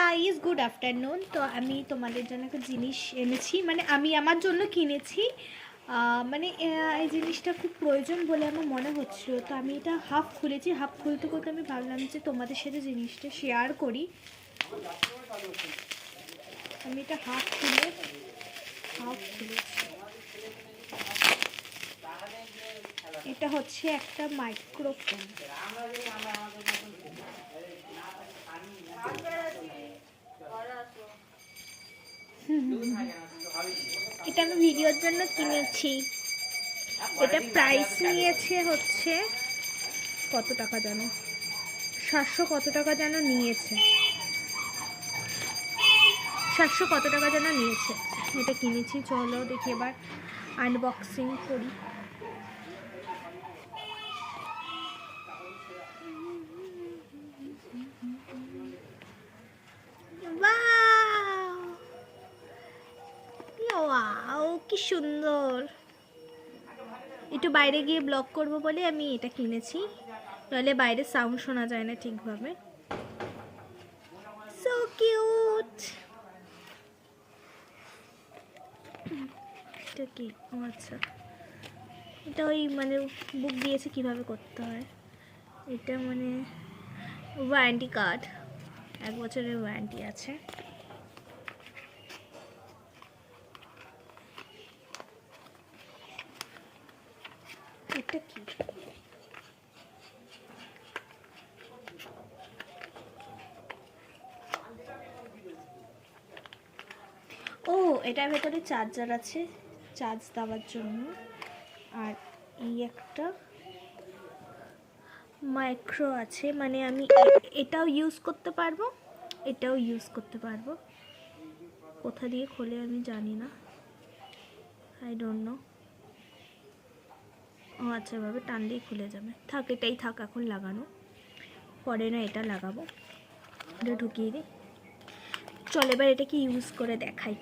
Guys, good afternoon. তো আমি তোমাদের জন্য একটা জিনিস এনেছি, মানে আমি আমার জন্য কিনেছি। মানে এই জিনিসটা খুব প্রয়োজন বলে আমার মনে হচ্ছিল। তো আমি এটা হাফ খুলেছি, হাফ খুলতে খুলতে আমি ভাবলাম যে তোমাদের সাথে জিনিসটা শেয়ার করি। আমি এটা হাফ খুলেছি। এটা হচ্ছে একটা মাইক্রোফোন। এটা আমি ভিডিওর জন্য কিনেছি। এটা প্রাইস নিয়েছে হচ্ছে কত টাকা জানো, 700 কত টাকা যেন নিয়েছে, 700 কত টাকা যেন নিয়েছে। এটা কিনেছি, চলো দেখি এবার আনবক্সিং করি। ওয়াও, কি সুন্দর। একটু বাইরে গিয়ে ব্লগ করব বলে আমি এটা কিনেছি, নাহলে বাইরে সাউন্ড শোনা যায় না ঠিকভাবে। So cute. এটা কি? ও আচ্ছা, এটা ওই মানে বুক দিয়েছে কিভাবে করতে হয়। এটা মানে ওয়ারেন্টি কার্ড, 1 বছরের ওয়ারেন্টি আছে। এটা কি? ও, এটার ভেতরে চার্জার আছে, চার্জ দেওয়ার জন্য। আর এই একটা মাইক্রো আছে, মানে আমি এটাও ইউজ করতে পারবো, এটাও ইউজ করতে পারবো। কোথা দিয়ে খোলে আমি জানি না, আই ডোন্ট নো। ও আচ্ছা, এভাবে টান দিয়ে খুলে যাবে। থাক, এটাই থাক এখন লাগানো, পরে না এটা লাগাবো। এটা ঢুকিয়ে দিই। চল এবার এটাকে ইউজ করে দেখাই।